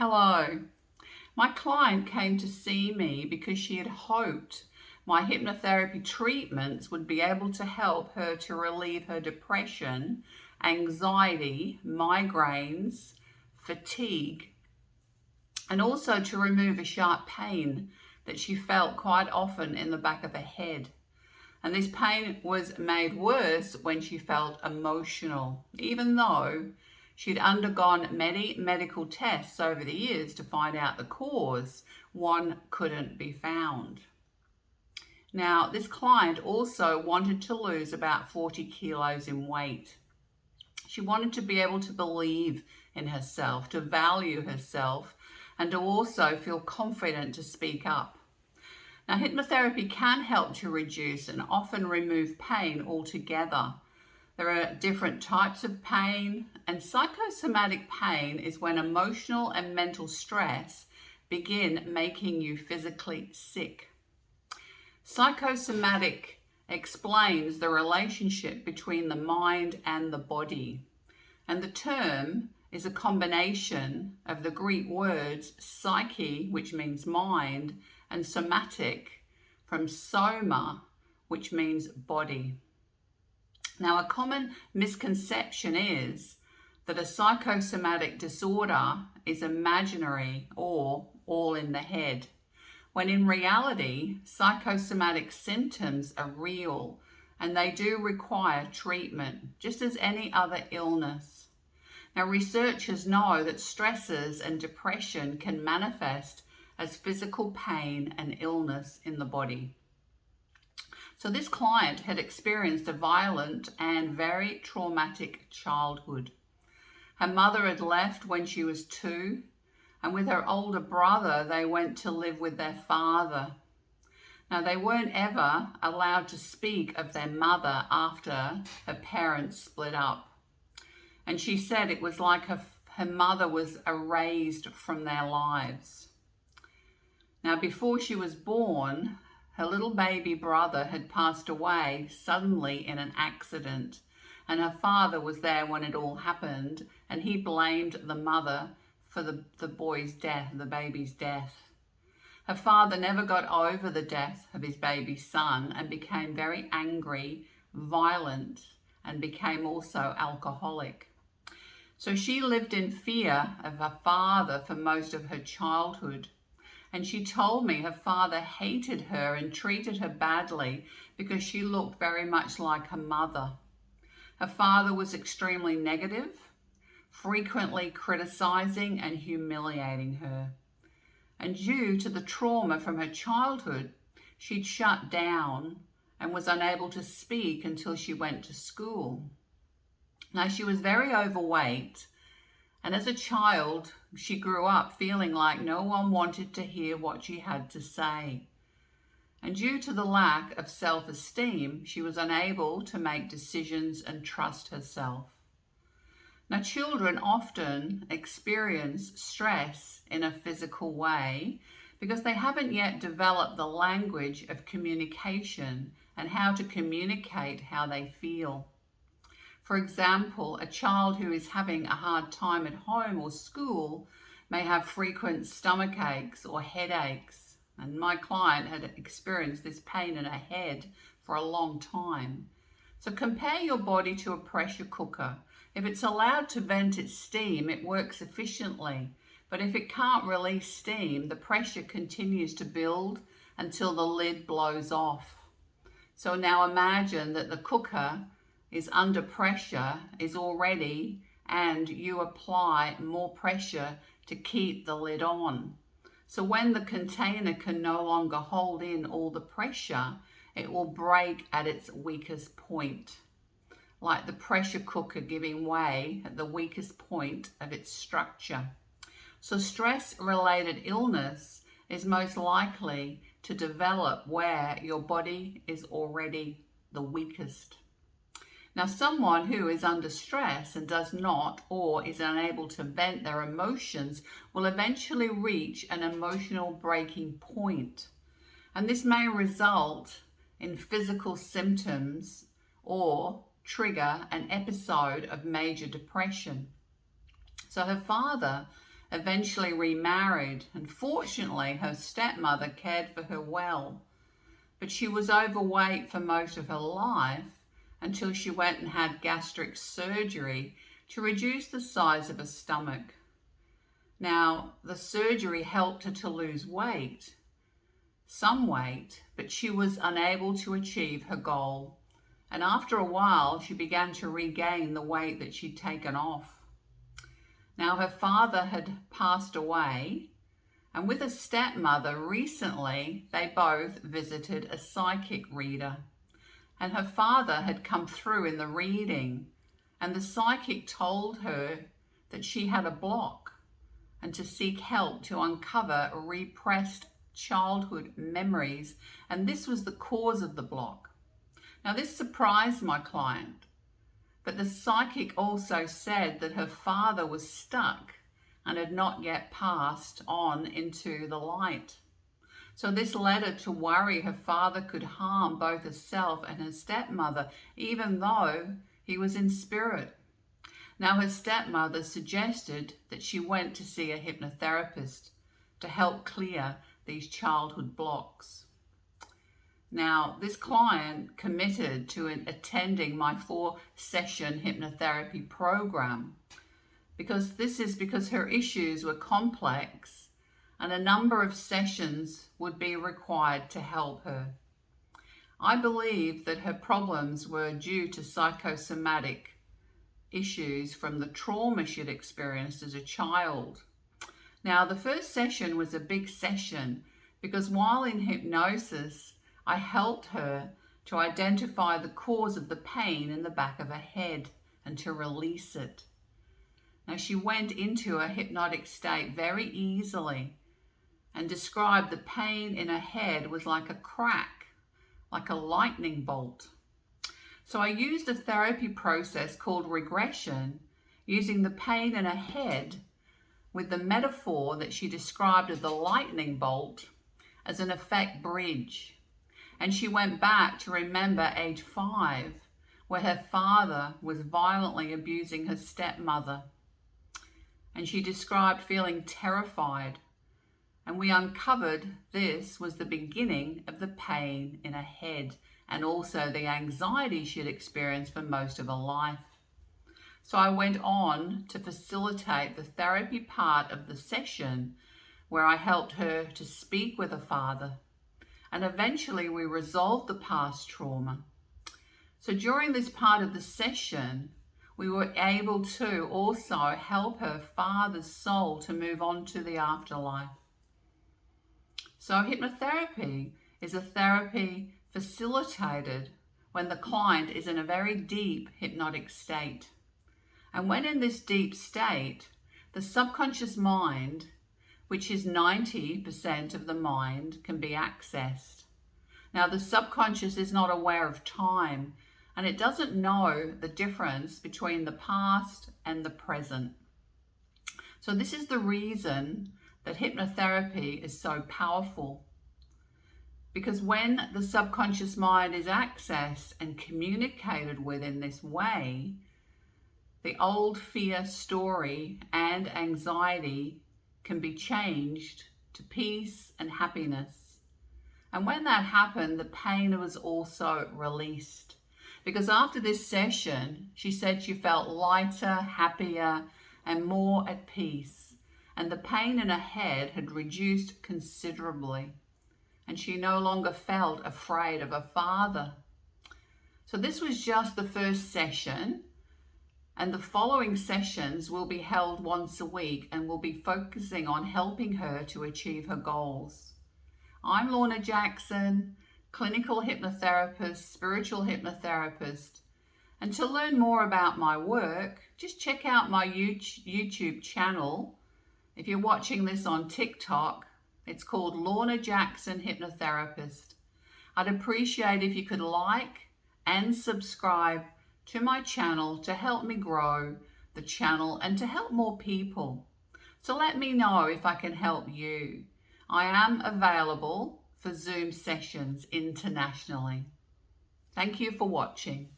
Hello. My client came to see me because she had hoped my hypnotherapy treatments would be able to help her to relieve her depression, anxiety, migraines, fatigue, and also to remove a sharp pain that she felt quite often in the back of her head. And this pain was made worse when she felt emotional, even though she'd undergone many medical tests over the years to find out the cause. One couldn't be found. Now, this client also wanted to lose about 40 kilos in weight. She wanted to be able to believe in herself, to value herself, and to also feel confident to speak up. Now, hypnotherapy can help to reduce and often remove pain altogether. There are different types of pain, and psychosomatic pain is when emotional and mental stress begin making you physically sick. Psychosomatic explains the relationship between the mind and the body, and the term is a combination of the Greek words psyche, which means mind, and somatic from soma, which means body. Now, a common misconception is that a psychosomatic disorder is imaginary or all in the head, when in reality, psychosomatic symptoms are real and they do require treatment, just as any other illness. Now, researchers know that stresses and depression can manifest as physical pain and illness in the body. So this client had experienced a violent and very traumatic childhood. Her mother had left when she was 2, and with her older brother, they went to live with their father. Now, they weren't ever allowed to speak of their mother after her parents split up. And she said it was like her mother was erased from their lives. Now, before she was born, her little baby brother had passed away suddenly in an accident, and her father was there when it all happened, and he blamed the mother for the boy's death, the baby's death. Her father never got over the death of his baby son and became very angry, violent, and became also alcoholic. So she lived in fear of her father for most of her childhood. And she told me her father hated her and treated her badly because she looked very much like her mother. Her father was extremely negative, frequently criticizing and humiliating her. And due to the trauma from her childhood, she'd shut down and was unable to speak until she went to school. Now, she was very overweight, and as a child, she grew up feeling like no one wanted to hear what she had to say. And due to the lack of self-esteem, she was unable to make decisions and trust herself. Now, children often experience stress in a physical way because they haven't yet developed the language of communication and how to communicate how they feel. For example, a child who is having a hard time at home or school may have frequent stomach aches or headaches. And my client had experienced this pain in her head for a long time. So compare your body to a pressure cooker. If it's allowed to vent its steam, it works efficiently. But if it can't release steam, the pressure continues to build until the lid blows off. So now imagine that the cooker is under pressure, is already, and you apply more pressure to keep the lid on. So when the container can no longer hold in all the pressure, it will break at its weakest point, like the pressure cooker giving way at the weakest point of its structure. So stress-related illness is most likely to develop where your body is already the weakest. Now, someone who is under stress and does not or is unable to vent their emotions will eventually reach an emotional breaking point. And this may result in physical symptoms or trigger an episode of major depression. So her father eventually remarried, and fortunately her stepmother cared for her well. But she was overweight for most of her life until she went and had gastric surgery to reduce the size of her stomach. Now, the surgery helped her to lose weight, some weight, but she was unable to achieve her goal. And after a while, she began to regain the weight that she'd taken off. Now, her father had passed away, and with a stepmother recently, they both visited a psychic reader. And her father had come through in the reading, and the psychic told her that she had a block and to seek help to uncover repressed childhood memories, and this was the cause of the block. Now, this surprised my client, but the psychic also said that her father was stuck and had not yet passed on into the light. So this led her to worry her father could harm both herself and her stepmother, even though he was in spirit. Now, her stepmother suggested that she went to see a hypnotherapist to help clear these childhood blocks. Now, this client committed to attending my 4-session hypnotherapy program because her issues were complex and a number of sessions would be required to help her. I believe that her problems were due to psychosomatic issues from the trauma she'd experienced as a child. Now, the first session was a big session because while in hypnosis, I helped her to identify the cause of the pain in the back of her head and to release it. Now, she went into a hypnotic state very easily and described the pain in her head was like a crack, like a lightning bolt. So I used a therapy process called regression, using the pain in her head with the metaphor that she described of the lightning bolt as an effect bridge. And she went back to remember age 5, where her father was violently abusing her stepmother. And she described feeling terrified. And we uncovered this was the beginning of the pain in her head and also the anxiety she'd experienced for most of her life. So I went on to facilitate the therapy part of the session where I helped her to speak with her father. And eventually we resolved the past trauma. So during this part of the session, we were able to also help her father's soul to move on to the afterlife. So hypnotherapy is a therapy facilitated when the client is in a very deep hypnotic state. And when in this deep state, the subconscious mind, which is 90% of the mind, can be accessed. Now, the subconscious is not aware of time, and it doesn't know the difference between the past and the present. So this is the reason that hypnotherapy is so powerful. Because when the subconscious mind is accessed and communicated with in this way, the old fear story and anxiety can be changed to peace and happiness. And when that happened, the pain was also released. Because after this session, she said she felt lighter, happier, and more at peace. And the pain in her head had reduced considerably. And she no longer felt afraid of her father. So this was just the first session. And the following sessions will be held once a week and will be focusing on helping her to achieve her goals. I'm Lorna Jackson, clinical hypnotherapist, spiritual hypnotherapist. And to learn more about my work, just check out my YouTube channel. If you're watching this on TikTok, it's called Lorna Jackson Hypnotherapist. I'd appreciate if you could like and subscribe to my channel to help me grow the channel and to help more people. So let me know if I can help you. I am available for Zoom sessions internationally. Thank you for watching.